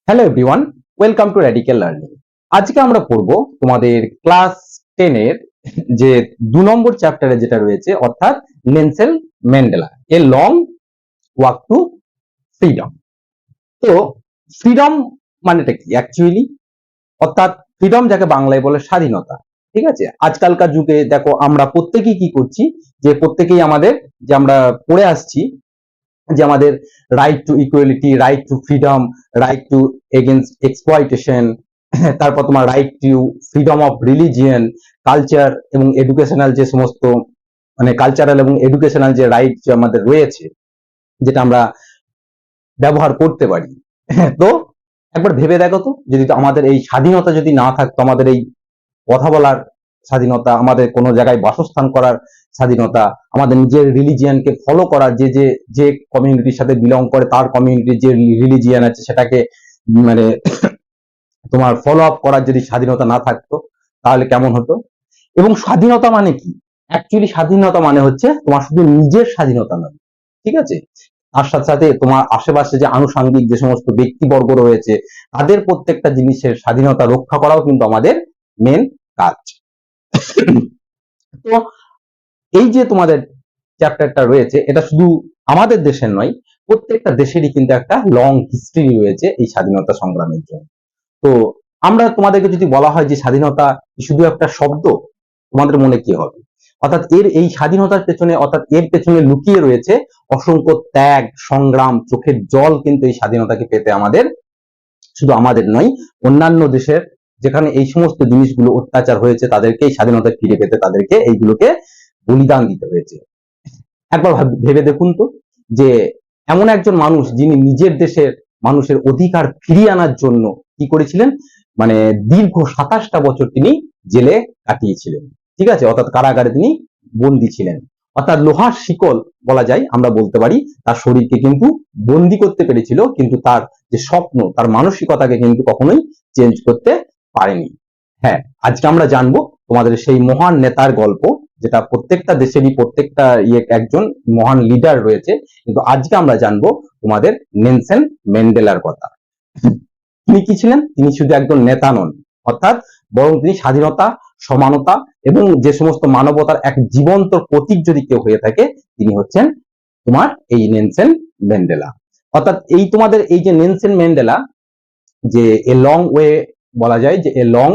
Hello everyone, welcome to radical learning. আজকে আমরা পড়ব তোমাদের ক্লাস 10 এর যে 2 নম্বর চ্যাপ্টারে যেটা রয়েছে, অর্থাৎ Nelson Mandela a long walk two freedom. তো ফ্রিডম মানেটা কি অ্যাকচুয়ালি? অর্থাৎ ফ্রিডম যাকে বাংলায় বলে স্বাধীনতা। ঠিক আছে, আজকালকার যুগে দেখো আমরা প্রত্যেকেই কি করছি, যে প্রত্যেকেই আমাদের যে আমরা পড়ে আসছি যে আমাদের right to equality, right two freedom, right two against exploitation, তারপর তোমার right two freedom of religion, culture এবং এডুকেশনাল যে সমস্ত মানে কালচারাল এবং এডুকেশনাল যে রাইট আমাদের রয়েছে, যেটা আমরা ব্যবহার করতে পারি। তো একবার ভেবে দেখো তো, যদি আমাদের এই স্বাধীনতা যদি না থাকতো, আমাদের এই কথা বলার স্বাধীনতা, আমাদের কোনো জায়গায় বাসস্থান করার স্বাধীনতা, আমাদের নিজের রিলিজিয়ানকে ফলো করার, যে যে যে কমিউনিটির সাথে বিলং করে তার কমিউনিটির যে রিলিজিয়ান আছে সেটাকে মানে তোমার ফলো আপ করার যদি স্বাধীনতা না থাকতো, তাহলে কেমন হতো? এবং স্বাধীনতা মানে কি? অ্যাকচুয়ালি স্বাধীনতা মানে হচ্ছে তোমার শুধু নিজের স্বাধীনতা নয়, ঠিক আছে, তার সাথে সাথে তোমার আশেপাশে যে আনুষঙ্গিক যে সমস্ত ব্যক্তিবর্গ রয়েছে তাদের প্রত্যেকটা জিনিসের স্বাধীনতা রক্ষা করাও কিন্তু আমাদের মেন কাজ। তো এই যে তোমাদের চ্যাপ্টারটা রয়েছে, এটা শুধু আমাদের দেশের নয়, প্রত্যেকটা দেশেরই কিন্তু একটা লং হিস্ট্রি রয়েছে এই স্বাধীনতা সংগ্রামের জন্য। তো আমরা তোমাদেরকে যদি বলা হয় যে স্বাধীনতা শুধু একটা শব্দ, তোমাদের মনে কি হবে? অর্থাৎ এই স্বাধীনতার পেছনে, অর্থাৎ এর পেছনে লুকিয়ে রয়েছে অসংখ্য ত্যাগ, সংগ্রাম, চোখের জল কিন্তু এই স্বাধীনতাকে পেতে আমাদের, শুধু আমাদের নয়, অন্যান্য দেশের যেখানে এই সমস্ত জিনিসগুলো অত্যাচার হয়েছে তাদেরকে এই স্বাধীনতা ফিরে পেতে তাদেরকে এইগুলোকে বলিদান দিতে হয়েছে। একবার ভেবে দেখুন তো, যে এমন একজন মানুষ যিনি নিজের দেশের মানুষের অধিকার ফিরিয়ে আনার জন্য কি করেছিলেন, মানে দীর্ঘ 27টা বছর তিনি জেলে কাটিয়েছিলেন, ঠিক আছে, অর্থাৎ কারাগারে তিনি বন্দী ছিলেন। অর্থাৎ লোহার শিকল বলা যায়, আমরা বলতে পারি, তার শরীরকে কিন্তু বন্দি করতে পেরেছিল, কিন্তু তার যে স্বপ্ন, তার মানসিকতাকে কিন্তু কখনোই চেঞ্জ করতে পারেনি। হ্যাঁ, আজকে আমরা জানবো তোমাদের সেই মহান নেতার গল্প, যেটা প্রত্যেকটা দেশেরই প্রত্যেকটা একজন মহান লিডার রয়েছে, কিন্তু আজকে আমরা জানবো তোমাদের নেলসন ম্যান্ডেলার কথা। তিনি কি ছিলেন? তিনি শুধু একজন নেতা নন, অর্থাৎ বরং তিনি স্বাধীনতা, সমানতা এবং যে সমস্ত মানবতার এক জীবন্ত প্রতীক যদি কেউ হয়ে থাকে, তিনি হচ্ছেন তোমার এই নেলসন ম্যান্ডেলা। অর্থাৎ এই তোমাদের এই যে নেলসন ম্যান্ডেলা, যে এ লং ওয়ে বলা যায়, যে a long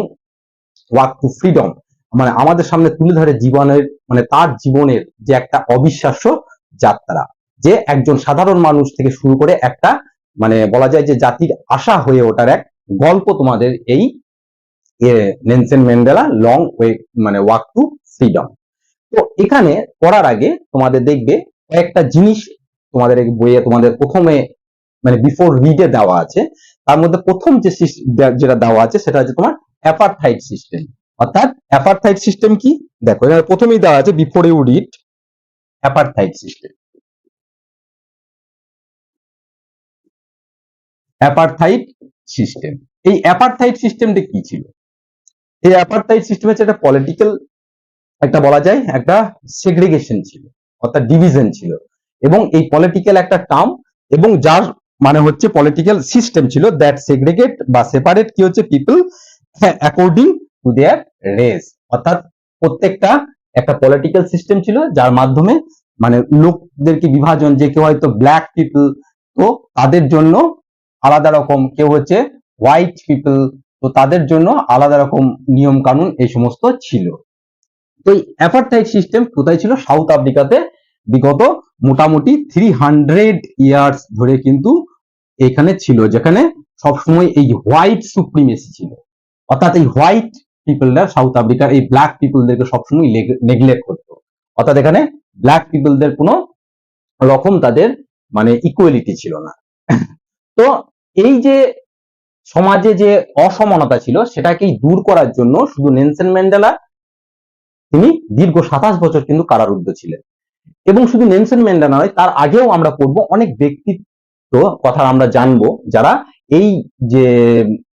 walk two freedom, মানে আমাদের সামনে তুলে ধরে জীবনের, মানে তার জীবনের যে একটা অবিশ্বাস্য যাত্রা, যে একজন সাধারণ মানুষ থেকে শুরু করে একটা মানে বলা যায় যে জাতির আশা হয়ে ওঠার এক গল্প তোমাদের এই নেলসন ম্যান্ডেলা লং ওয়ে মানে ওয়াক টু ফ্রিডম। তো এখানে পড়ার আগে তোমাদের দেখবে কয়েকটা জিনিস তোমাদের এই বইয়ে তোমাদের প্রথমে মানে বিফোর রিডে দেওয়া আছে। তার মধ্যে প্রথম যে যেটা দেওয়া আছে সেটা হচ্ছে তোমার অ্যাপারথাইড সিস্টেম। অর্থাৎ অ্যাপারথাইড সিস্টেম কি? দেখো এখানে প্রথমেই দেওয়া আছে before you read apartheid system. Apartheid system, এই অ্যাপারথাইড সিস্টেমটা কি ছিল? এই অ্যাপারথাইড সিস্টেম হচ্ছে একটা পলিটিক্যাল, একটা বলা যায় একটা সেগ্রিগেশন ছিল, অর্থাৎ ডিভিশন ছিল, এবং এই পলিটিক্যাল একটা টার্ম, এবং যার মানে হচ্ছে পলিটিক্যাল সিস্টেম ছিল দ্যাট সেগ্রিগেট বা সেপারেট কি হচ্ছে people according to their race. অর্থাৎ প্রত্যেকটা একটা পলিটিক্যাল সিস্টেম ছিল যার মাধ্যমে মানে লোকদেরকে বিভাজন, যে কেউ হয়তো ব্ল্যাক পিপল, তো তাদের জন্য আলাদা রকম, কেউ হচ্ছে হোয়াইট পিপল, তো তাদের জন্য আলাদা রকম নিয়ম কানুন এই সমস্ত ছিল। তো এই অ্যাপারথাইড সিস্টেম কোথায় ছিল? সাউথ আফ্রিকাতে বিগত মোটামুটি 300 ইয়ার্স ধরে কিন্তু এখানে ছিল, যেখানে সবসময় এই হোয়াইট সুপ্রিমেসি ছিল। অর্থাৎ এই হোয়াইট পিপলরা সাউথ আফ্রিকার এই ব্ল্যাক পিপলদেরকে সবসময় নেগলেক্ট করতো। অর্থাৎ এখানে ব্ল্যাক পিপলদের কোনো রকম তাদের মানে ইকুয়ালিটি ছিল না। তো এই যে সমাজে যে অসমানতা ছিল সেটাকেই দূর করার জন্য শুধু নেলসন ম্যান্ডেলা তিনি দীর্ঘ 27 বছর কিন্তু কারারুদ্ধ ছিলেন। এবং শুধু নেলসন ম্যান্ডেলা নয়, তার আগেও আমরা পড়বো অনেক ব্যক্তিত্ব কথা আমরা জানবো, যারা এই যে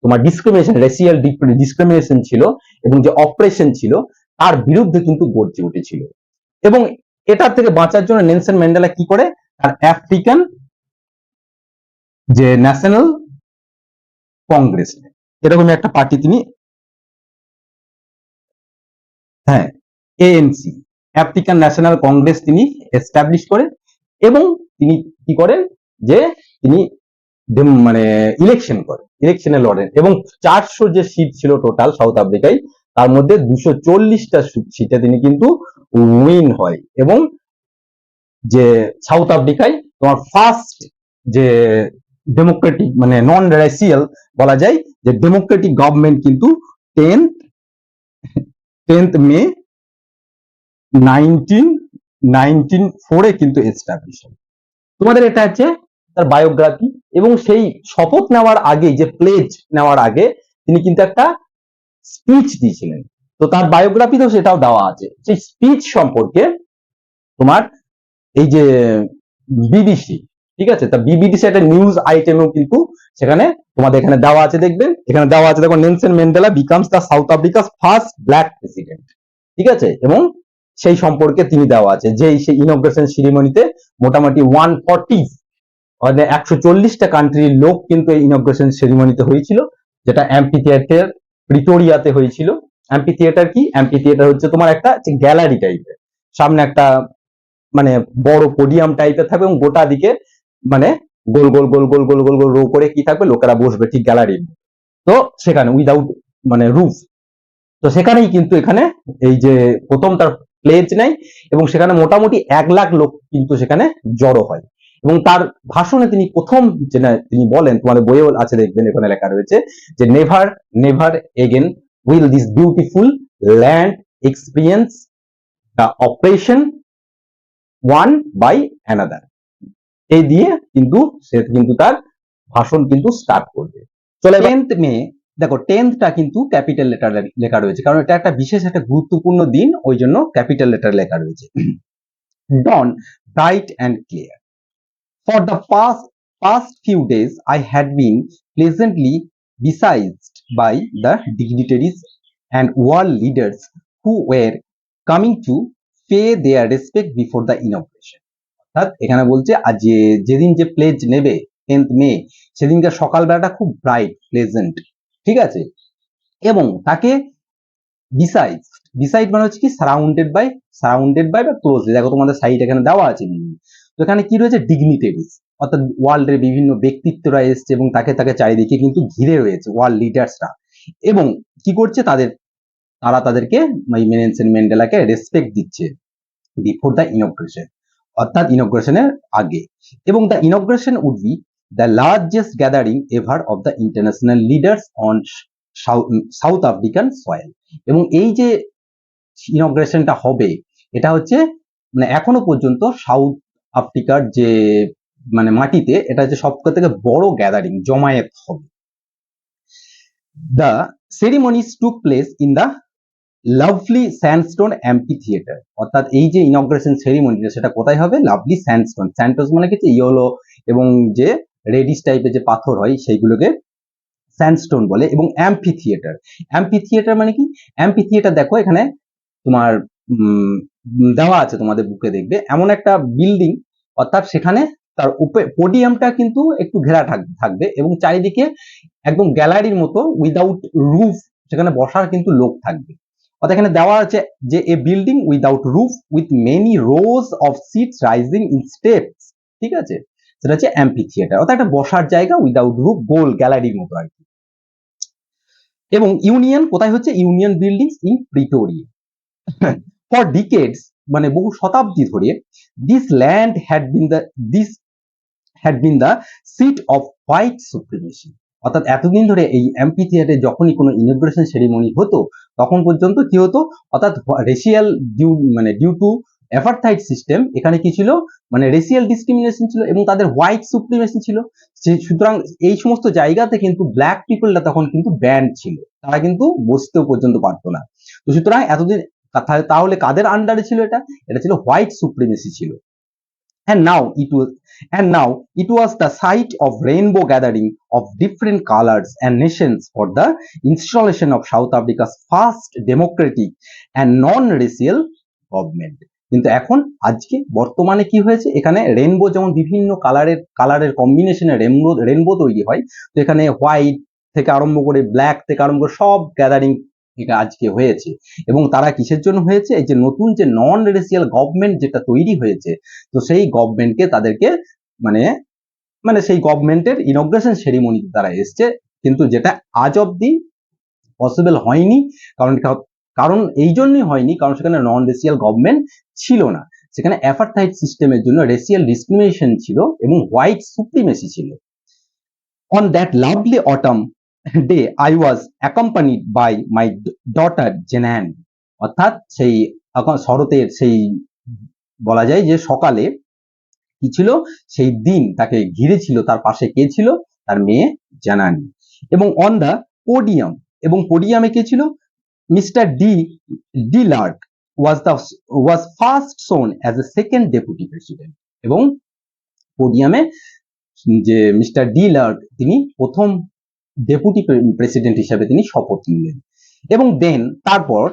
তোমার ডিসক্রিমিনেশন, রেসিয়াল ডিসক্রিমিনেশন ছিল এবং যে অপারেশন ছিল তার বিরুদ্ধে কিন্তু গর্জে উঠেছিল। এবং এটার থেকে বাঁচার জন্য নেলসন ম্যান্ডেলা কি করে, তার আফ্রিকান যে ন্যাশনাল কংগ্রেস, এরকমই একটা পার্টি তিনি, হ্যাঁ, এএনসি, আফ্রিকান ন্যাশনাল কংগ্রেস তিনি এস্টাবলিশ করেন এবং তিনি কি করেন যে তিনি মানে ইলেকশনে লড়েন এবং 400 যে সিট ছিল টোটাল সাউথ আফ্রিকায়, তার মধ্যে 240টা সিটে তিনি কিন্তু উইন হয় এবং যে সাউথ আফ্রিকায় তোমার ফার্স্ট যে ডেমোক্রেটিক মানে নন রেসিয়াল বলা যায় যে ডেমোক্রেটিক গভর্নমেন্ট কিন্তু 10th মে 1994 কিন্তু এস্টাবলিশ হয়। তোমাদের এটা হচ্ছে তার বায়োগ্রাফি এবং সেই শপথ নেওয়ার আগে যে প্লেজ নেওয়ার আগে তিনি কিন্তু একটা স্পিচ দিয়েছিলেন, তো তার বায়োগ্রাফিতেও সেটাও দেওয়া আছে। সেই স্পিচ সম্পর্কে তোমার এই যে বিবিসি, ঠিক আছে, তা বিবিসি একটা নিউজ আইটেমও কিন্তু সেখানে তোমাদের এখানে দেওয়া আছে, দেখবেন এখানে দেওয়া আছে, দেখো Nelson Mandela becomes the south আফ্রিকাস first black president, ঠিক আছে, এবং সেই সম্পর্কে তিনি দেওয়া আছে যে সেই ইনগ্রেশন সেরিমনিতে মোটামুটি 140টা কান্ট্রির লোক কিন্তু এই ইনগ্রেশন সেরিমনিতে হয়েছিল, যেটা অ্যাম্পি থিয়েটার প্রিটোরিয়াতে হয়েছিল। অ্যাম্পি থিয়েটার কি? অ্যাম্পি থিয়েটার হচ্ছে তোমার একটা গ্যালারি টাইপের, সামনে একটা মানে বড় পোডিয়াম টাইপের থাকবে এবং গোটা দিকে মানে গোল গোল গোল গোল গোল গোল গোল রো করে কি থাকবে, লোকেরা বসবে ঠিক গ্যালারির। তো সেখানে উইদাউট মানে রুফ, তো সেখানেই কিন্তু এখানে এই যে প্রথম তার প্লেজ নেয় এবং সেখানে মোটামুটি 1 লাখ লোক কিন্তু সেখানে জড়ো হয় এবং তার ভাষণে তিনি প্রথম যেটা তিনি বলেন, তোমাদের বইয়েও আছে দেখবেন এখানে লেখা রয়েছে যে never never again will this beautiful land experience the operation one by another, এই দিয়ে কিন্তু সে কিন্তু তার ভাষণ কিন্তু স্টার্ট করবে। চলে 10th মে, দেখো 10টা কিন্তু ক্যাপিটাল লেটার লেখা রয়েছে কারণ এটা একটা বিশেষ একটা গুরুত্বপূর্ণ দিন, ওই জন্য ক্যাপিটাল লেটার লেখা রয়েছে। Dawn bright and clear. For the past few days, I had been pleasantly besieged by the dignitaries and world leaders who were coming to pay their respect before the inauguration. অর্থাৎ এখানে বলছে আজ যেদিন যে plays নেবে 10th মে, সেদিনকার সকালবেলাটা খুব ব্রাইট প্লেজেন্ট, ঠিক আছে, এবং তাকে বিসাইড মানে হচ্ছে কি সারাউন্ডেড বাই বা ক্লোজলি, দেখো তোমাদের সাইড এখানে দেওয়া আছে। তো এখানে কি রয়েছে? ডিগনিটারিজ, অর্থাৎ ওয়ার্ল্ডের বিভিন্ন ব্যক্তিত্বরা এসছে এবং তাকে চারিদিকে কিন্তু ঘিরে রয়েছে ওয়ার্ল্ড লিডার্সরা, এবং কি করছে তারা তাদেরকে নেলসন ম্যান্ডেলাকে রেসপেক্ট দিচ্ছে বিফোর দ্য ইনগ্রেশন, অর্থাৎ ইনগ্রেশনের আগে, এবং the inauguration would be the largest gathering ever of the international leaders on South African soil, এবং এই যে ইনগ্রেশনটা হবে এটা হচ্ছে মানে এখনো পর্যন্ত সাউথ আফ্রিকার যে মানে মাটিতে এটা হচ্ছে সবথেকে বড় গ্যাদারিং জমায়েত হবে। The ceremonies took place in the lovely sandstone amphitheatre, অর্থাৎ এই যে ইনগ্রেশন সেরিমনিটা সেটা কোথায় হবে? লাভলি স্যান্ডস্টোন, মানে কি ইয়েলো এবং যে রেডিশ টাইপের যে পাথর হয় সেইগুলোকে স্যান্ডস্টোন বলে, এবং অ্যাম্পি থিয়েটার মানে কি? অ্যাম্পি থিয়েটার দেখো এখানে তোমার দেওয়া আছে তোমাদের বুকে, দেখবে এমন একটা বিল্ডিং, অর্থাৎ সেখানে তার পোডিয়ামটা কিন্তু একটু ঘেরা থাকবে এবং চারিদিকে একদম গ্যালারির মতো উইদাউট রুফ, সেখানে বসার কিন্তু লোক থাকবে। অর্থাৎ এখানে দেওয়া আছে যে a building without roof with many rows of seats rising in steps, ঠিক আছে, সেটা হচ্ছে অ্যাম্পি থিয়েটার, অর্থাৎ একটা বসার জায়গা উইদাউট রুফ, গোল গ্যালারির মতো আর কি। এবং ইউনিয়ন কোথায় হচ্ছে? Union Buildings in Pretoria. For decades মানে বহু শতাব্দী ধরে this land had been the seat of white supremacy, অর্থাৎ এতদিন ধরে এই অ্যাম্পি থিয়েটারে যখনই কোনো ইনগ্রেশন সেরিমনি হতো তখন পর্যন্ত কি হতো, অর্থাৎ রেশিয়াল ডিউ টু অ্যাপারথাইড সিস্টেম, এখানে কি ছিল মানে রেশিয়াল ডিসক্রিমিনেশন ছিল এবং তাদের হোয়াইট সুপ্রিমেসি ছিল, সুতরাং এই সমস্ত জায়গাতে কিন্তু ব্ল্যাক পিপলটা তখন কিন্তু ব্যান্ড ছিল, তারা কিন্তু বসতেও পর্যন্ত পারতো না। তো সুতরাং এতদিন তাহলে কাদের আন্ডারে ছিল? এটা ছিল হোয়াইট সুপ্রিমেসি ছিল। And now it was the site of rainbow gathering of different colors and nations for the installation of South Africa's first democratic and non-racial government. কিন্তু এখন আজকে বর্তমানে কি হয়েছে? এখানে রেনবো, যেমন বিভিন্ন কালারের কম্বিনেশনে রেনবো তৈরি হয়, তো এখানে হোয়াইট থেকে আরম্ভ করে ব্ল্যাক থেকে আরম্ভ করে সব গ্যাদারিং এটা আজকে হয়েছে। এবং তারা কিসের জন্য হয়েছে? এই যে নতুন যে নন রেসিয়াল গভর্নমেন্ট যেটা তৈরি হয়েছে, তো সেই গভর্নমেন্টকে তাদেরকে মানে মানে সেই গভর্নমেন্টের ইনগ্রেশন সেরিমনিতে তারা এসছে, কিন্তু যেটা আজ অব্দি পসিবল হয়নি। কারণ এই জন্যই হয়নি, কারণ সেখানে নন রেসিয়াল গভর্নমেন্ট ছিল না, সেখানে অ্যাপারথাইড সিস্টেমের জন্য রেসিয়াল ডিসক্রিমিনেশন ছিল এবং হোয়াইট সুপ্রিমেসি ছিল। On that lovely autumn day, I was accompanied by my daughter Jenan. অর্থাৎ সেই শরতের সেই বলা যায় যে সকালে কি ছিল, সেই দিন তাকে ঘিরে ছিল, তার পাশে কে ছিল? তার মেয়ে জানানি। এবং অন দ্য পোডিয়াম, এবং পোডিয়ামে কে ছিল? Mister D Lark was first shown as a second deputy president. এবং পোডিয়ামে যে মিস্টার ডি লার্ক তিনি প্রথম ডেপুটি প্রেসিডেন্ট হিসেবে তিনি শপথ নিলেন। এবং দেন তারপর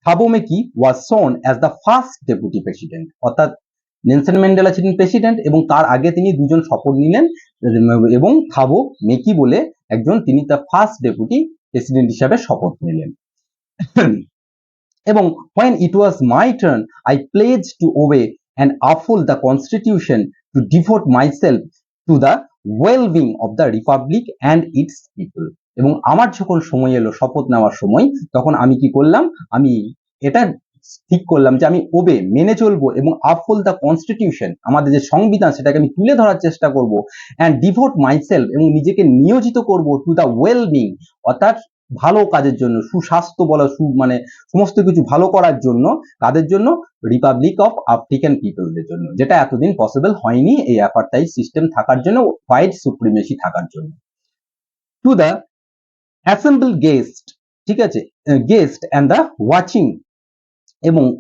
থাবো Mbeki was sworn as the first deputy president. অর্থাৎ নেলসন ম্যান্ডেলা ছিলেন প্রেসিডেন্ট এবং তার আগে তিনি দুজন শপথ নিলেন, এবং থাবো মেকি বলে একজন, তিনি তার ফার্স্ট ডেপুটি প্রেসিডেন্ট হিসাবে শপথ নিলেন। এবং when it was my turn, I pledged to obey and uphold the constitution, to devote myself to the well-being of the republic and its people. এবং আমার যখন সময় এলো শপথ নেওয়ার সময়, তখন আমি কি করলাম? আমি এটা ঠিক করলাম যে আমি মেনে চলবো এবং uphold the constitution, আমাদের যে সংবিধান সেটাকে আমি তুলে ধরার চেষ্টা করব, and devote myself, এবং নিজেকে নিয়োজিত করব to the well-being, অর্থাৎ ভালো কাজের জন্য, সুস্বাস্থ্য বলা, মানে সমস্ত কিছু ভালো করার জন্য, কাদের জন্য? রিপাবলিক অফ আফ্রিকান পিপলদের জন্য, যেটা এতদিন পসিবল হয়নি এই অ্যাপারথাইড সিস্টেম থাকার জন্য, হোয়াইট সুপ্রিমেসি থাকার জন্য। টু দ্য অ্যাসেম্বল গেস্ট, ঠিক আছে, guest and the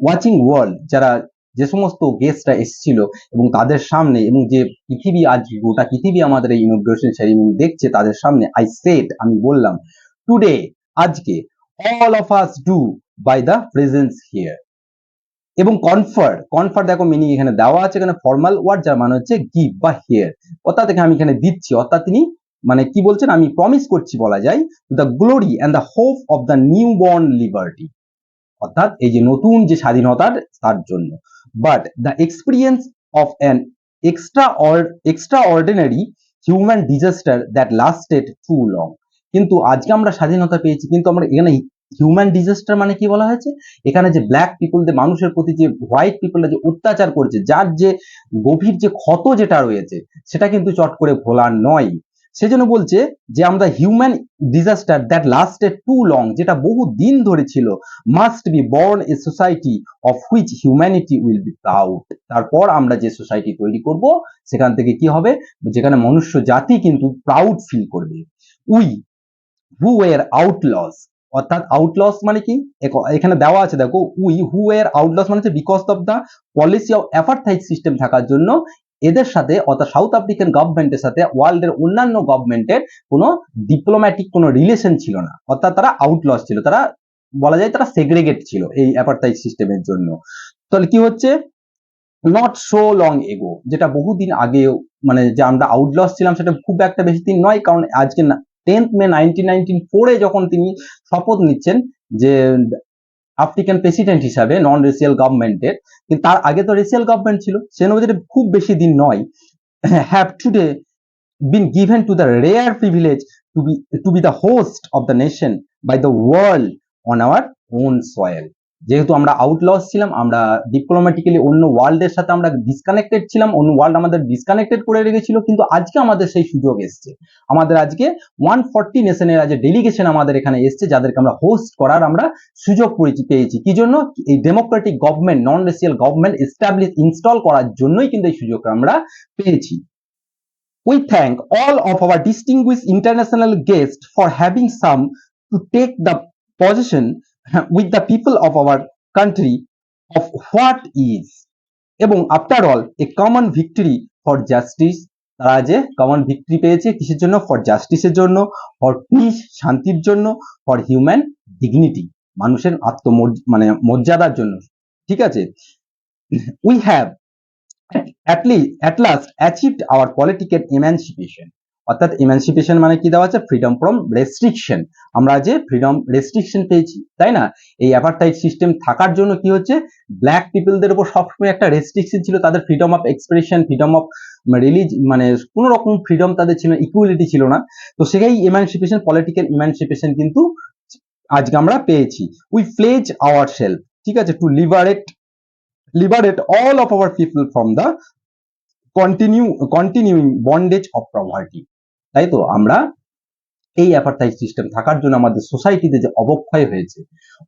watching world, যারা যে সমস্ত গেস্টরা এসেছিল এবং তাদের সামনে, এবং যে পৃথিবী, আজ গোটা পৃথিবী আমাদের এই ইনগ্রেশন সেরিমনি দেখছে, তাদের সামনে আই সেড, আমি বললাম, টুডে, আজকে, all of us do by the presence here. এবং কনফার দেখো মিনিং এখানে দেওয়া আছে, এখানে ফর্মাল ওয়ার্ড, যার মানে হচ্ছে গিভ বা হিয়ার, অর্থাৎ এখানে আমি এখানে দিচ্ছি, অর্থাৎ তিনি মানে কি বলছেন? আমি প্রমিস করছি বলা যায়, the glory and the hope of the newborn liberty, অর্থাৎ এই যে নতুন যে স্বাধীনতার, তার জন্য। But the experience of an extraordinary human disaster that lasted too long. কিন্তু আজকে আমরা স্বাধীনতা পেয়েছি, কিন্তু আমরা এখানে হিউম্যান ডিজাস্টার মানে কি বলা হয়েছে? এখানে যে ব্ল্যাক পিপলদের, মানুষের প্রতি যে হোয়াইট পিপলরা যে অত্যাচার করছে, যার যে গভীর যে ক্ষত যেটা রয়েছে, সেটা কিন্তু চট করে ভোলার নয়। সেজন্য বলছে যে আমরা human disaster that lasted too long, যেটা বহু দিন ধরে ছিল, must be born a society of which humanity will be proud. তারপর আমরা যে সোসাইটি তৈরি করব, সেখান থেকে কি হবে? যেখানে মনুষ্য জাতি কিন্তু প্রাউড ফিল করবে। উই হু ওয়ার আউটলস, অর্থাৎ আউটলস মানে কি? এখানে দেওয়া আছে দেখো, উই হু ওয়ার আউটলস মানে হচ্ছে because of the policy of apartheid system থাকার জন্য, এদের সাথে, অর্থাৎ সাউথ আফ্রিকান গভর্নমেন্টের সাথে ওয়ার্ল্ডের অন্যান্য গভর্নমেন্টের কোনো ডিপ্লোম্যাটিক কোনো রিলেশন ছিল না, অর্থাৎ তারা আউটলস ছিল, তারা বলা যায় তারা সেগ্রেগেট ছিল এই অ্যাপারথাইড সিস্টেমের জন্য। তাহলে কি হচ্ছে? নট সো লং এগো, যেটা বহুদিন আগে, মানে যে আমরা আউটলস ছিলাম, সেটা খুব একটা বেশি দিন নয়, কারণ আজকে 10th মে 1994 যখন তিনি শপথ নিচ্ছেন যে আফ্রিকান প্রেসিডেন্ট হিসাবে নন রেসিয়াল গভর্নমেন্টের, কিন্তু তার আগে তো রেসিয়াল গভর্নমেন্ট ছিল, সে অনুযায়ী খুব বেশি দিন নয়, have today been given to the rare privilege to be the host of the nation by the world on our own soil. যেহেতু আমরা আউটলস ছিলাম, আমরা ডিপ্লোম্যাটিক্যালি অন্য ওয়ার্ল্ডের সাথে আমরা ডিসকানেক্টেড ছিলাম, অন্য ওয়ার্ল্ড আমাদের ডিসকানেক্টেড করে রেখেছিল, কিন্তু আজকে আমাদের সেই সুযোগ এসছে, আমাদের আজকে 140 নেশনের আজ ডেলিগেশন আমাদের এখানে এসছে, যাদেরকে আমরা হোস্ট করার আমরা সুযোগ পেয়েছি। কি জন্য? এই ডেমোক্রেটিক গভর্নমেন্ট, নন রেসিয়াল গভর্নমেন্ট ইনস্টল করার জন্যই কিন্তু এই সুযোগটা আমরা পেয়েছি। We thank all of our distinguished international guests for having some to take the position with the people of our country of what is, এবং after all a common victory for justice, তারা যে common victory পেয়েছে কিসের জন্য? For জাস্টিসের জন্য, for piece, শান্তির জন্য, ফর হিউম্যান ডিগনিটি, মানুষের মর্যাদার জন্য, ঠিক আছে? We have at last achieved our political emancipation. অর্থাৎ ইমানসিপেশন মানে কি দেওয়া আছে, ফ্রিডম ফ্রম রেস্ট্রিকশন। আমরা যে ফ্রিডম রেস্ট্রিকশন পেয়েছি, তাই না? এই অ্যাপারথাইড সিস্টেম থাকার জন্য কি হচ্ছে, ব্ল্যাক পিপলদের উপর সবসময় একটা রেস্ট্রিকশন ছিল, তাদের freedom of expression, freedom of মানে কোন রকম ফ্রিডম তাদের ছিল, ইকুয়ালিটি ছিল না। তো সেই ইমানসিপেশন, পলিটিক্যাল ইমানসিপেশন কিন্তু আজকে আমরা পেয়েছি। উই প্লেজ আওয়ার সেলফ, ঠিক আছে, two liberate all of our people from the continuing bondage of poverty. তাই তো আমরা এই অ্যাপারথাইড সিস্টেম থাকার জন্য আমাদের সোসাইটিতে যে অবক্ষয় হয়েছে,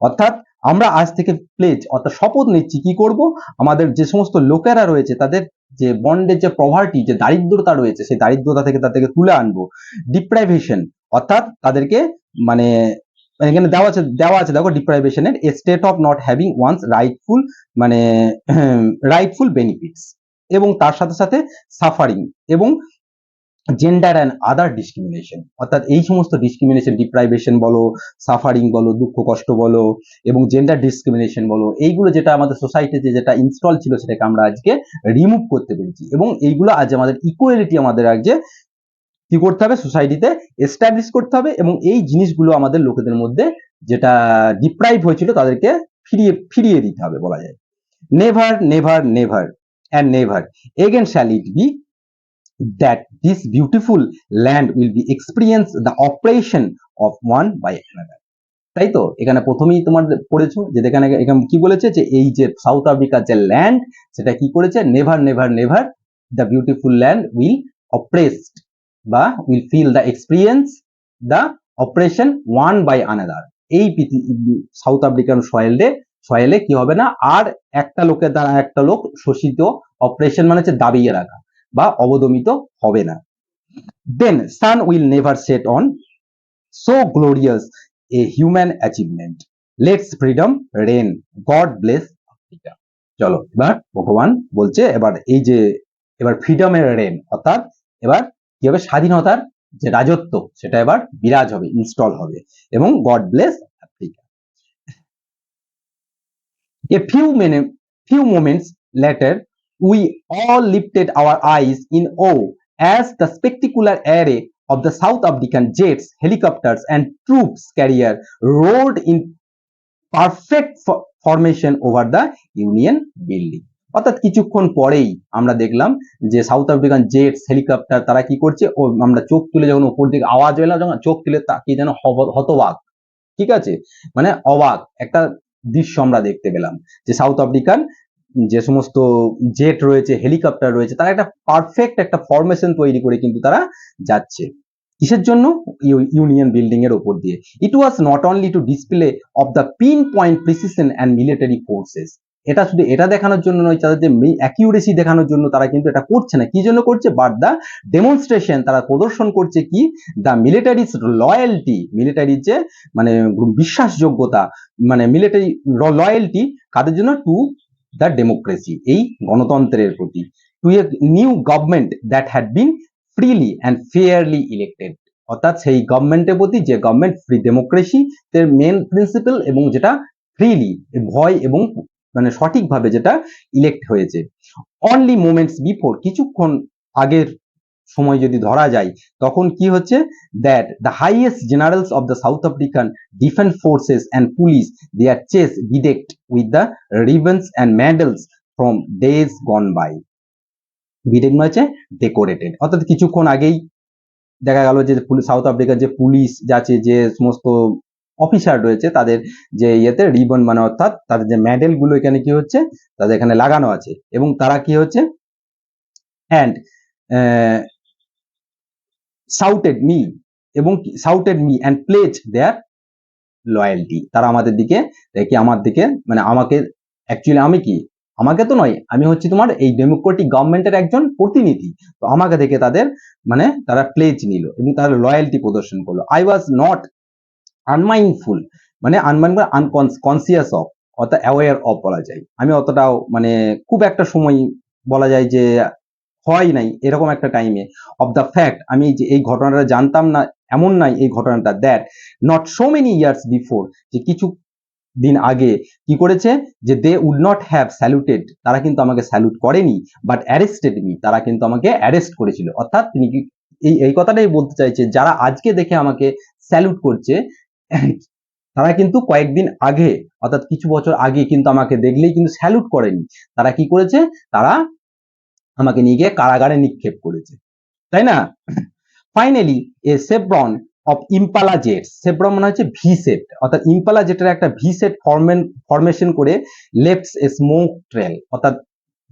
অর্থাৎ আমরা আজ থেকে প্লেজ অর্থাৎ শপথ নিচ্ছি কি করব, আমাদের যে সমস্ত লোকেরা রয়েছে তাদের যে বন্ডেজ, যে পভার্টি, যে দারিদ্রতা রয়েছে, সেই দারিদ্রতা থেকে তাদেরকে তুলে আনবো। ডিপ্রাইভেশন অর্থাৎ তাদেরকে মানে এখানে দেওয়া আছে দেখো, ডিপ্রাইভেশনের a state of not having one's rightful benefits, এবং তার সাথে সাথে সাফারিং এবং জেন্ডার অ্যান্ড আদার ডিসক্রিমিনেশন। অর্থাৎ এই সমস্ত ডিসক্রিমিনেশন, ডিপ্রাইভেশন বলো, সাফারিং বলো, দুঃখ কষ্ট বলো, এবং জেন্ডার ডিসক্রিমিনেশন বলো, এইগুলো যেটা আমাদের সোসাইটিতে যেটা ইনস্টল ছিল সেটাকে আমরা আজকে রিমুভ করতে পেরেছি, এবং এইগুলো আজ আমাদের ইকুয়ালিটি আমাদের আজকে কি করতে হবে, সোসাইটিতে এস্টাবলিশ করতে হবে, এবং এই জিনিসগুলো আমাদের লোকেদের মধ্যে যেটা ডিপ্রাইভ হয়েছিল তাদেরকে ফিরিয়ে দিতে হবে বলা যায়। Never never never and never again shall it be that this beautiful land will be experience the oppression of one by another. তাই তো এখানে প্রথমেই তোমার পড়েছো যে এখানে কি বলেছে, যে এই যে সাউথ আফ্রিকার যে ল্যান্ড সেটা কি করেছে, never never never the beautiful land will oppressed বা will feel the experience the operation one by another. এই সাউথ আফ্রিকান সয়েলে কি হবে না, আর একটা লোকের দ্বারা একটা লোক শোষিত, অপারেশন মানে হচ্ছে দাবিয়ে রাখা বা অবদমিত হবে না। Then sun will never set on so glorious a human achievement. Let's freedom reign. God bless Africa. চলো এবার ভগবান বলছে, এবার এই যে এবার ফ্রিডমের রেন অর্থাৎ এবার কি হবে, স্বাধীনতার যে রাজত্ব সেটা এবার বিরাজ হবে, ইনস্টল হবে, এবং god bless Africa. A few moments later we all lifted our eyes in awe as the spectacular array of the South African jets, helicopters and troops carrier roared in perfect formation over the Union building. অর্থাৎ কিছুক্ষণ পরেই আমরা দেখলাম যে south African jets, helicopter তারা কি করছে, ও আমরা চোখ তুলে যখন উপর দিকে আওয়াজ এলো, যখন চোখ তুলে তাকিয়ে যেন হতবাক, ঠিক আছে, মানে অবাক একটা দৃশ্য আমরা দেখতে পেলাম, যে সাউথ আফ্রিকান যে সমস্ত জেট রয়েছে, হেলিকপ্টার রয়েছে, তারা একটা পারফেক্ট একটা ফরমেশন তৈরি করে কিন্তু তারা যাচ্ছে কিসের জন্য, ইউনিয়ন বিল্ডিং এর উপর দিয়ে। It was not only to display of the pinpoint precision and military forces, এটা শুধু এটা দেখানোর জন্য নয়, তাদের যে অ্যাকিউরেসি দেখানোর জন্য তারা কিন্তু এটা করছে না, কি জন্য করছে, বাট দ্য ডেমনস্ট্রেশন, তারা প্রদর্শন করছে কি, দ্য মিলিটারিজ লয়্যালটি, মিলিটারির যে মানে বিশ্বাসযোগ্যতা, মানে মিলিটারি লয়্যালটি কাদের জন্য, টু দ্য ডেমোক্রেসি, এই গণতন্ত্রের প্রতি, to a new government that had been freely and fairly elected. অর্থাৎ সেই গভর্নমেন্টের প্রতি যে গভর্নমেন্ট ফ্রি ডেমোক্রেসি এর মেন প্রিন্সিপাল, এবং যেটা ফ্রিলি ভয় এবং মানে সঠিকভাবে যেটা ইলেক্ট হয়েছে। অনলি মোমেন্টস বিফোর, কিছুক্ষণ আগের সময় যদি ধরা যায়, তখন কি হচ্ছে, that the highest generals of the South African defence forces and police their চেস bedecked with the ribbons and medals from days gone by. Bedeck হচ্ছে ডেকোরেটেড, অর্থাৎ কিছুক্ষণ আগেই দেখা গেল যে সাউথ আফ্রিকার যে পুলিশ যাচ্ছে, যে সমস্ত অফিসার রয়েছে, তাদের যে ইয়েতে রিবন মানে অর্থাৎ তাদের যে মেডেল গুলো এখানে কি হচ্ছে, তাদের এখানে লাগানো আছে, এবং তারা কি হচ্ছে, and shouted me and pledge their loyalty, তারা আমাদের দিকে আমার দিকে মানে আমাকে অ্যাকচুয়ালি আমি কি, আমাকে তো নয়, আমি হচ্ছি তোমার এই ডেমোক্রেটিক গভর্নমেন্টের একজন প্রতিনিধি, তো আমাকে দেখে তাদের মানে তারা প্লেজ নিল এবং তারা লয়্যালটি প্রদর্শন করলো। আই ওয়াজ নট আনমাইন্ডফুল, মানে আনকনসিয়াস অফ, অর্থাৎ অ্যাওয়ার অফ বলা যায়, আমি অতটাও মানে খুব একটা সময় বলা যায় যে হয় নাই এরকম একটা টাইমে, অফ দ্য ফ্যাক্ট, আমি যে এই ঘটনাটা জানতাম না এমন নাই এই ঘটনাটা, that not so many years before, যে কিছু দিন আগে কি করেছে যে they would not have saluted, তারা কিন্তু আমাকে স্যালুট করেনি, বাট অ্যারেস্টেড মি, তারা কিন্তু আমাকে অ্যারেস্ট করেছিল। অর্থাৎ তিনি কি এই কথাটাই বলতে চাইছে, যারা আজকে দেখে আমাকে স্যালুট করছে তারা কিন্তু কয়েকদিন আগে অর্থাৎ কিছু বছর আগে কিন্তু আমাকে দেখলেই কিন্তু স্যালুট করেনি, তারা কি করেছে, তারা আমাকে নিয়ে গিয়ে কারাগারে নিক্ষেপ করেছে, তাই না? Finally a chevron of Impala jets, chevron মানে হচ্ছে ভি সেট, অর্থাৎ ইম্পালা জেটের একটা ভি সেট ফরমেশন করে লেফটস এ স্মোক ট্রেল, অর্থাৎ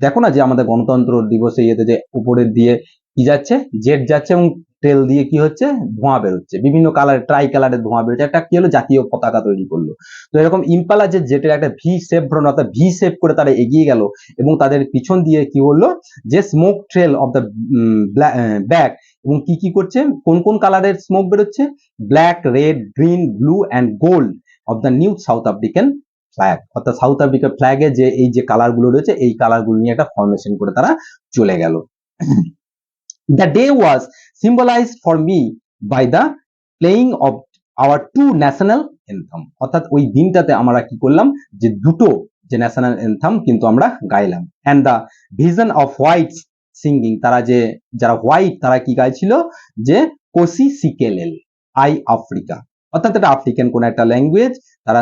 দেখো না যে আমাদের গণতন্ত্র দিবসে ইয়েতে যে উপরের দিয়ে কি যাচ্ছে, জেট যাচ্ছে এবং ট্রেল দিয়ে কি হচ্ছে, ধোঁয়া বেরোচ্ছে, বিভিন্ন কালার ট্রাই কালারের ধোঁয়া বেরোচ্ছে, একটা কি হলো, জাতীয় পতাকা তৈরি করলো। তো এরকম ইম্পালা জেটের একটা ভি সেভরন অর্থাৎ ভি শেপ করে তারা এগিয়ে গেল এবং তাদের পিছন দিয়ে কি হলো, যে smoke trail of the back, এবং কি কি করছে, কোন কোন কালারের স্মোক বেরোচ্ছে, black, red, green, blue and gold of the new South African flag, অর্থাৎ সাউথ আফ্রিকার ফ্ল্যাগে যে এই যে কালার গুলো রয়েছে এই কালার গুলো নিয়ে একটা ফরমেশন করে তারা চলে গেল। The day was symbolised for me by the playing of our two national anthem, অর্থাৎ ওই দিনটাতে আমরা কি করলাম, যে দুটো যে ন্যাশনাল এনথম কিন্তু আমরা গাইলাম। And the vision of white singing, তারা যে যারা হোয়াইট তারা কি গাইছিল, যে কোসি সিকেলেল আই আফ্রিকা, অর্থাৎ এটা আফ্রিকান কোন একটা ল্যাঙ্গুয়েজ, তারা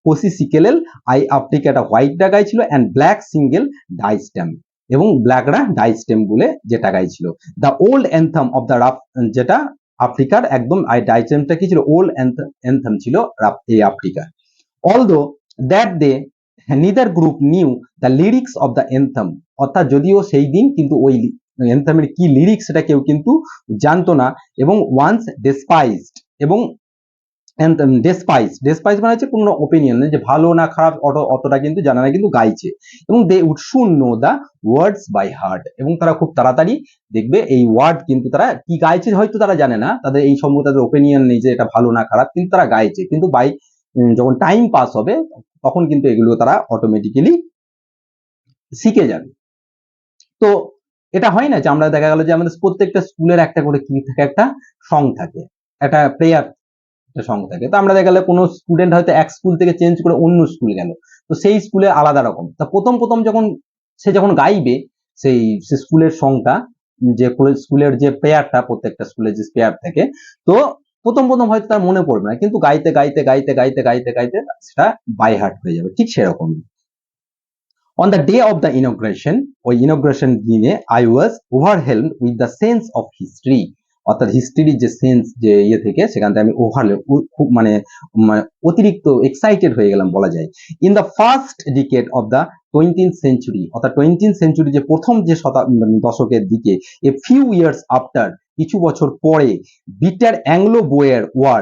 কোসি সিকেলেল আই আফ্রিকা এটা হোয়াইটটা গাইছিল, অ্যান্ড ব্ল্যাক সিঙ্গেল ডাইস্টেম, এবং ব্ল্যাকরা ডাইস্টেম বলে যেটা গাইছিল। The old anthem of the rough, যেটা আফ্রিকার একদম ডাইস্টেমটা কি ছিল, ওল্ড অ্যান্থম ছিল এই আফ্রিকার। Although that day neither group new the lyrics of the anthem, অর্থাৎ যদিও সেই দিন কিন্তু ওই অ্যান্থমের কি লিরিক্স সেটা কেউ কিন্তু জানতো না, এবং ওয়ান্স ডেসপাইজড, এবং ডেসপাইজ মানে হচ্ছে কোনো ওপিনিয়ন যে ভালো না খারাপ অতটা কিন্তু জানা না, কিন্তু গাইছে, এবং they would should know the words by heart, এবং তারা খুব তাড়াতাড়ি দেখবে এই ওয়ার্ড কিন্তু তারা কি গাইছে হয়তো তারা জানে না, তাদের এই সম্পর্কে তাদের ওপিনিয়ন নেই যে এটা ভালো না খারাপ, কিন্তু তারা গাইছে, কিন্তু যখন টাইম পাস হবে তখন কিন্তু এগুলো তারা অটোমেটিক্যালি শিখে যাবে। তো এটা হয় না যে আমরা দেখা গেল যে আমাদের প্রত্যেকটা স্কুলের একটা করে কি থাকে, একটা সং থাকে, একটা প্রেয়ার সং থাকে, তো আমরা দেখা গেলে কোনো স্টুডেন্ট হয়তো এক স্কুল থেকে চেঞ্জ করে অন্য স্কুল গেল, তো সেই স্কুলে আলাদা রকম, তা প্রথম যখন সে গাইবে সেই স্কুলের সংটা, যে স্কুলের যে প্রেয়ারটা, প্রত্যেকটা স্কুলের যে প্রেয়ার থাকে, তো প্রথম হয়তো তার মনে পড়বে না, কিন্তু গাইতে গাইতে গাইতে গাইতে গাইতে গাইতে সেটা বাই হার্ট হয়ে যাবে, ঠিক সেরকমই। On the day of the inauguration, ওই ইনগ্রেশন দিনে I was overwhelmed with the sense of history, অর্থাৎ হিস্ট্রির যে সেন্স যে ইয়ে থেকে সেখান থেকে আমি খুব মানে অতিরিক্ত এক্সাইটেড হয়ে গেলাম বলা যায়। In the first decade of the 20th century, অর্থাৎ 20th century যে প্রথম যে দশকের দিকে, এ ফিউ ইয়ার্স আফটার, কিছু বছর পরে, bitter Anglo Boer war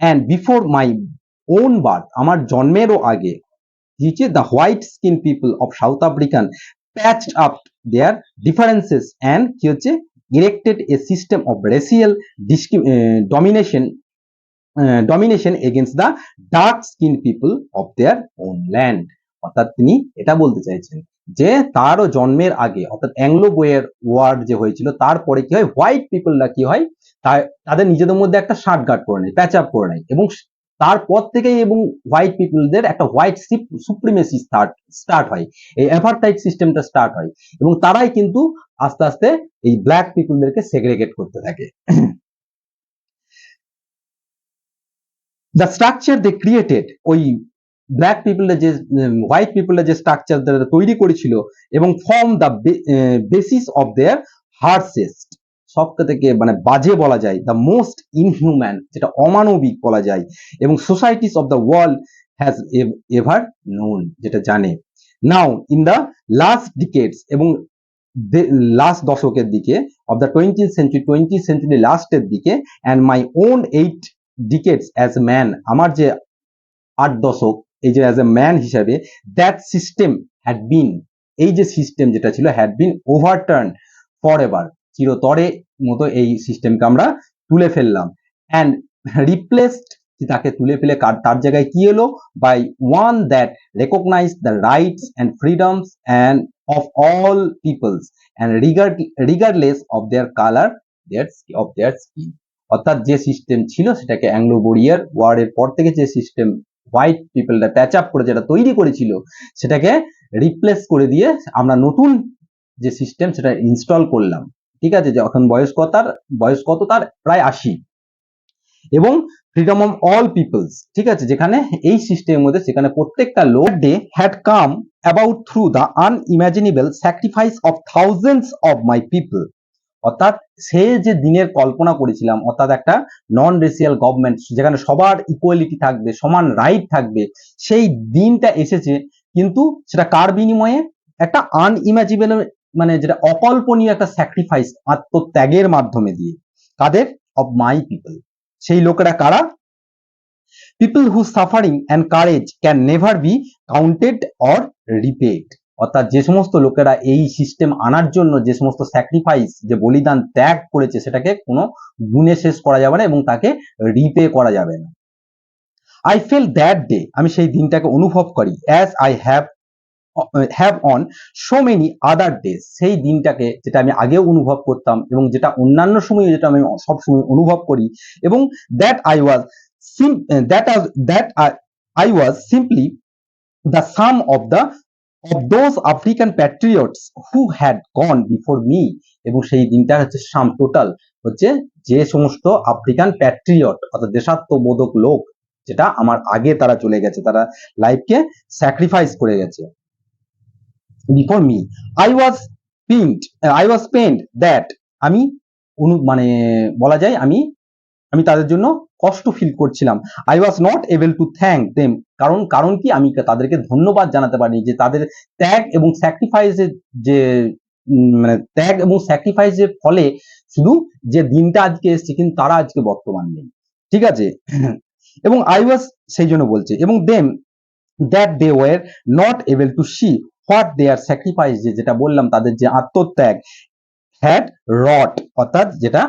and before my own birth, আমার জন্মেরও আগে, the white skinned people of South African patched up their differences and erected a system of racial domination against the dark skinned people of their own land, অর্থাৎ তিনি এটা বলতে চাইছেন যে তারও জন্মের আগে, অর্থাৎ অ্যাংলো বোয়ার ওয়ার যে হয়েছিল তারপরে কি হয়, হোয়াইট পিপলরা কি হয়, তাদের নিজেদের মধ্যে একটা শার্টগার্ড করে নেয়, প্যাচ আপ করে নেয়, এবং তারপর থেকেই এবং হোয়াইট পিপলদের একটা হোয়াইট সুপ্রিমেসি স্টার্ট হয়, এই অ্যাপারথাইড সিস্টেমটা স্টার্ট হয়, এবং তারাই কিন্তু আস্তে আস্তে এই ব্ল্যাক পিপলদেরকে সেগ্রেগেট করতে থাকে। দ্য স্ট্রাকচার দে ক্রিয়েটেড, ওই ব্ল্যাক পিপলরা যে হোয়াইট পিপলরা যে স্ট্রাকচার তৈরি করেছিল, এবং form the basis of their harshest, সব থেকে মানে বাজে বলা যায়, দ্য মোস্ট ইনহিউম্যান, যেটা অমানবিক বলা যায়, এবং societies of the world has ever known, যেটা জানে। নাও ইন দ্য লাস্ট ডিকেডস, এবং লাস্ট দশকের দিকে অফ দ্য 20th century লাস্টের দিকে, and my own 8 decades as a man, আমার যে 8 দশক এই যে অ্যাজ এ ম্যান হিসাবে, দ্যাট সিস্টেম হ্যাড বিন, এই যে সিস্টেম যেটা ছিল, had been overturn for ever, চিরতরে মতো এই সিস্টেমকে আমরা তুলে ফেললাম, অ্যান্ড রিপ্লেসড, তাকে তুলে ফেলে তার জায়গায় কি এলো, by one that recognize the rights and freedoms and of all peoples and regardless of their colour of their skin, অর্থাৎ যে সিস্টেম ছিল সেটাকে অ্যাংলো বোরিয়ার ওয়ারের পর থেকে যে সিস্টেম হোয়াইট পিপলটা প্যাচ আপ করে যেটা তৈরি করেছিল সেটাকে রিপ্লেস করে দিয়ে আমরা নতুন যে সিস্টেম সেটা ইনস্টল করলাম। ঠিক আছে, যখন বয়স কত তার প্রায় 80, এবং ফ্রিডম অফ অল পিপলস, ঠিক আছে, যেখানে এই সিস্টেমের মধ্যে সেখানে প্রত্যেকটা লোক they had come about through the unimaginable sacrifice of thousands of my people. অর্থাৎ সে যে দিনের কল্পনা করেছিলাম, অর্থাৎ একটা নন রেসিয়াল গভর্নমেন্ট যেখানে সবার ইকুয়ালিটি থাকবে, সমান রাইট থাকবে, সেই দিনটা এসেছে, কিন্তু সেটা কার বিনিময়ে? একটা আনইমাজিনেবল, মানে যেটা অকল্পনীয় একটা স্যাক্রিফাইস, আত্মত্যাগের মাধ্যমে দিয়ে। কাদের? Of my people. সেই লোকেরা কারা? People who suffering and courage can never be counted or repaid. অর্থাৎ যে সমস্ত লোকেরা এই সিস্টেম আনার জন্য যে সমস্ত স্যাক্রিফাইস, যে বলিদান ত্যাগ করেছে, সেটাকে কোনো গুণে শেষ করা যাবে না এবং তাকে রিপে করা যাবে না। আই ফিল দ্যাট ডে, আমি সেই দিনটাকে অনুভব করি, as I have on so many other days, সেই দিনটাকে যেটা আমি আগেও অনুভব করতাম এবং যেটা অন্যান্য সময়ে যেটা আমি সবসময় অনুভব করি, এবং that I was I was simply the sum of those African patriots who had gone before me, এবং সেই দিনটা হচ্ছে সাম টোটাল হচ্ছে যে সমস্ত আফ্রিকান প্যাট্রিয়ট অর্থাৎ দেশাত্মবোধক লোক, যেটা আমার আগে তারা চলে গেছে, তারা লাইফকে স্যাক্রিফাইস করে গেছে। Before me I was pained that আমি মানে বলা যায় আমি তাদের জন্য কষ্ট ফিল করছিলাম। I was not able two thank them, কারণ কি আমি তাদেরকে ধন্যবাদ জানাতে পারিনি, যে তাদের ত্যাগ এবং স্যাক্রিফাইসের যে মানে ত্যাগ এবং স্যাক্রিফাইসের ফলে শুধু যে দিনটা আজকে এসেছে, কিন্তু তারা আজকে বর্তমান নেই। ঠিক আছে, এবং আই ওয়াজ, সেই জন্য বলছে, এবং them that they were not able to see what their sacrifice, যেটা বললাম তাদের যে আত্মত্যাগ, হ্যাড রট, অর্থাৎ যেটা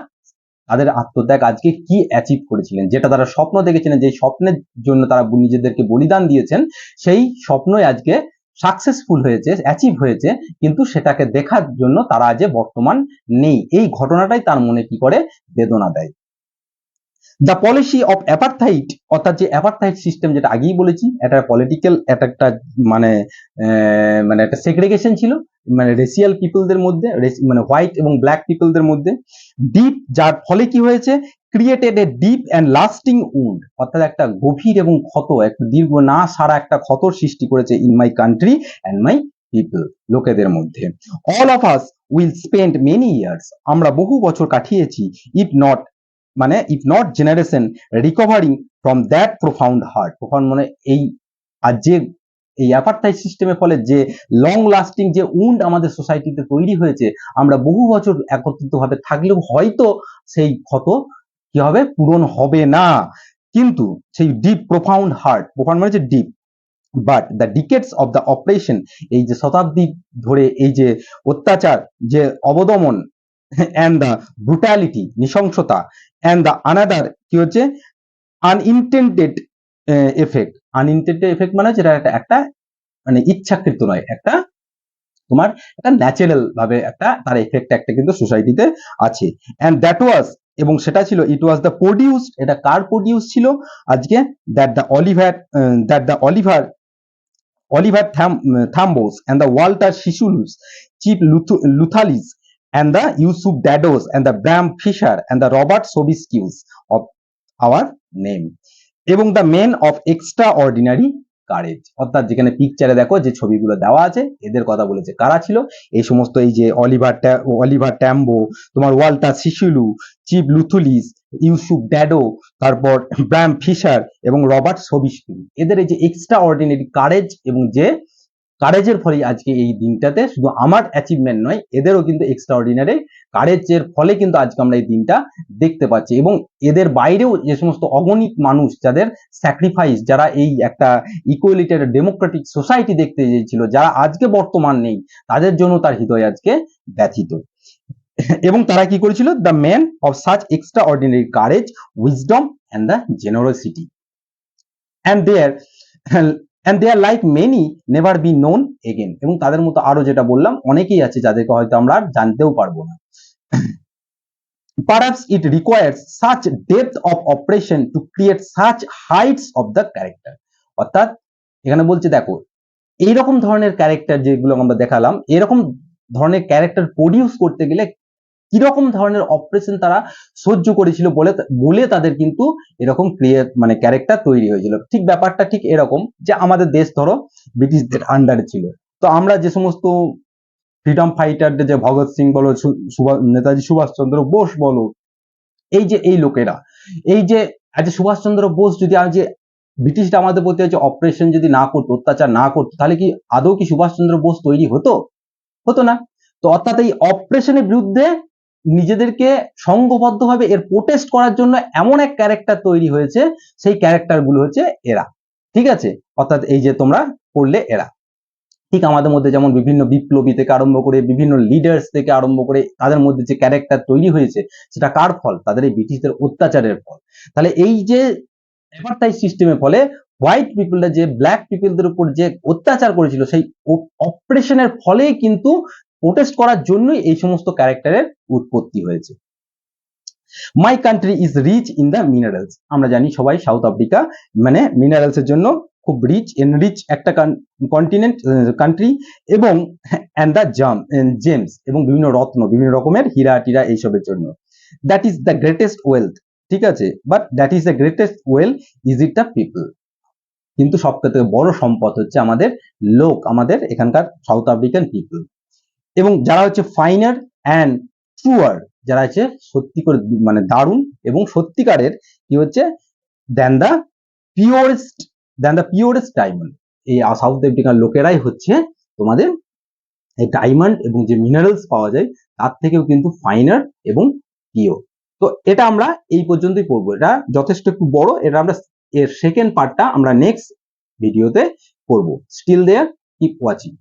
তাদের আত্মত্যাগ আজকে কি অ্যাচিভ করেছিলেন, যেটা তারা স্বপ্ন দেখেছিলেন, যে স্বপ্নের জন্য তারা নিজেদেরকে বলিদান দিয়েছেন, সেই স্বপ্নই আজকে সাকসেসফুল হয়েছে, অ্যাচিভ হয়েছে, কিন্তু সেটাকে দেখার জন্য তারা আজ বর্তমান নেই। এই ঘটনাটাই তার মনে কি করে? বেদনা দেয়। দ্য পলিসি অফ অ্যাপারথাইড, অর্থাৎ যে অ্যাপারথাইড সিস্টেম, যেটা আগেই বলেছি, এটা পলিটিক্যাল একটা মানে মানে একটা সেগ্রেগেশন ছিল, মানে রেসিয়াল পিপলদের মধ্যে, মানে হোয়াইট এবং ব্ল্যাক পিপলদের মধ্যে। ডিপ, যার ফলে কি হয়েছে? Created a deep and lasting wound, অর্থাৎ একটা গভীর এবং ক্ষত, একটা দীর্ঘ না সারা একটা ক্ষতর সৃষ্টি করেছে in my country and my people, লোকেদের মধ্যে। All of us will spend many years, আমরা বহু বছর কাটিয়েছি, if not generation recovering from that profound heart. Profound মানে এই, আর যে এই অ্যাপারথাইড সিস্টেমের ফলে যে লং লাস্টিং যে উন্ড আমাদের সোসাইটিতে তৈরি হয়েছে, আমরা বহু বছর একত্রিতভাবে থাকলেও হয়তো সেই ক্ষত কি হবে? পূরণ হবে না। কিন্তু সেই ডিপ প্রোফাউন্ড হার্ট, প্রোফাউন্ড মানে যে deep, but the decades of the operation, এই যে শতাব্দী ধরে এই যে অত্যাচার, যে অবদমন, অ্যান্ড দ্য ব্রুটালিটি, নৃশংসতা, অ্যান্ড দ্য আনাদার কি হচ্ছে? আনইনটেন্ডেড এফেক্ট। আনইনটেন্ডেড এফেক্ট মানে যেটা একটা মানে ইচ্ছাকৃত নয়, একটা তোমার একটা ন্যাচারাল ভাবে একটা তার এফেক্ট একটা কিন্তু সোসাইটিতে আছে। অ্যান্ড দ্যাট ওয়াজ, এবং সেটা ছিল, ইট ওয়াজ দ্য প্রডিউসড, এটা কার প্রডিউস ছিল আজকে? That the Oliver Tambos and the Walter Sisulu's, Chief Luthalis and the Yusuf Dados and the Bram Fisher and the Robert Sobieskis of our name, এবং the men of extraordinary courage, অর্থাৎ যেখানে পিকচারে দেখো যে ছবিগুলো দেওয়া আছে, এদের কথা বলেছে। কারা ছিল এই সমস্ত? এই যে অলিভার ট্যাম্বো, তোমার ওয়াল্টার সিসুলু, চিফ লুথুলিস, ইউসুফ ড্যাডো, তারপর ব্রাম ফিশার এবং রবার্ট সোবিস্কি, এদের এই যে এক্সট্রা অর্ডিনারি কারেজ, এবং যে কারেজের ফলে আজকে এই দিনটাতে শুধু আমার অ্যাচিভমেন্ট নয়, এদেরও কিন্তু এক্সট্রা অর্ডিনারি কারেজের ফলে কিন্তু আজকে আমরা এই দিনটা দেখতে পাচ্ছি। এবং এদের বাইরেও যে সমস্ত অগণিত মানুষ, যাদের স্যাক্রিফাইস, যারা এই একটা ইকুয়ালিটি ডেমোক্রেটিক সোসাইটি দেখতে চেয়েছিল, যারা আজকে বর্তমান নেই, তাদের জন্য তার হৃদয় আজকে ব্যথিত। এবং তারা কি করেছিল? The man of such extraordinary courage, wisdom and the generosity, and their like many never be known again, এবং তাদের মতো আরো যেটা বললাম অনেকেই আছে, যাদেরকে হয়তো আমরা জানতেও পারবো না। Perhaps it requires such depth of operation to create such heights of the character, অর্থাৎ এখানে বলছে দেখো এইরকম ধরনের ক্যারেক্টার যেগুলো আমরা দেখালাম, এরকম ধরনের ক্যারেক্টার প্রডিউস করতে গেলে কিরকম ধরনের অপারেশন তারা সহ্য করেছিল বলে তাদের কিন্তু এরকম ক্রিয়েট মানে ক্যারেক্টার তৈরি হয়েছিল। ঠিক ব্যাপারটা ঠিক এরকম যে আমাদের দেশ ধরো ব্রিটিশদের আন্ডারে ছিল, তো আমরা যে সমস্ত ফ্রিডম ফাইটারদের যে ভগৎ সিং বলো, নেতাজি সুভাষচন্দ্র বোস বলো, এই যে এই লোকেরা, এই যে আজ সুভাষচন্দ্র বোস যদি আজ ব্রিটিশরা আমাদের প্রতি যে অপারেশন যদি না করতো, অত্যাচার না করতো, তাহলে কি আদৌ কি সুভাষচন্দ্র বোস তৈরি হতো? হতো না। তো অর্থাৎ এই অপারেশনের বিরুদ্ধে নিজেদেরকে সংঘবদ্ধভাবে এর প্রোটেস্ট করার জন্য এমন এক ক্যারেক্টার তৈরি হয়েছে, সেই ক্যারেক্টার গুলো হচ্ছে এরা। ঠিক আছে, অর্থাৎ এই যে তোমরা পড়লে এরা, ঠিক আমাদের মধ্যে যেমন বিভিন্ন বিপ্লবী থেকে আরম্ভ করে বিভিন্ন লিডার্স থেকে আরম্ভ করে তাদের মধ্যে যে ক্যারেক্টার তৈরি হয়েছে, সেটা কার ফল? তাদের এই ব্রিটিশদের অত্যাচারের ফল। তাহলে এই যে অ্যাপারথাইড সিস্টেমের ফলে হোয়াইট পিপলরা যে ব্ল্যাক পিপলদের উপর যে অত্যাচার করেছিল, সেই অপারেশনের ফলেই কিন্তু প্রোটেস্ট করার জন্যই এই সমস্ত ক্যারেক্টারের উৎপত্তি হয়েছে। My country is rich in the minerals. আমরা জানি সবাই সাউথ আফ্রিকা মানে মিনারেলস এর জন্য খুব রিচ একটা কন্টিনেন্ট কান্ট্রি, এবং অ্যান্ড দ্য জেমস এবং বিভিন্ন রত্ন, বিভিন্ন রকমের হীরা টিরা এইসবের জন্য। That is the greatest wealth. ঠিক আছে, but that is the greatest wealth, is it the people. কিন্তু সবথেকে বড় সম্পদ হচ্ছে আমাদের লোক, আমাদের এখানকার সাউথ আফ্রিকান পিপল। এবং যারা হচ্ছে ফাইনার অ্যান্ড ট্রুয়ার, যারা হচ্ছে সত্যি করে মানে দারুণ এবং সত্যিকারের কি হচ্ছে দেন দ্য পিওরেস্ট ডায়মন্ড। এই সাউথ আফ্রিকার লোকেরাই হচ্ছে তোমাদের এই ডায়মন্ড এবং যে মিনারেলস পাওয়া যায় তার থেকেও কিন্তু ফাইনার এবং পিওর। তো এটা আমরা এই পর্যন্তই পড়বো, এটা যথেষ্ট একটু বড়, এটা আমরা এর সেকেন্ড পার্টটা আমরা নেক্সট ভিডিওতে করব। Still there, keep watching.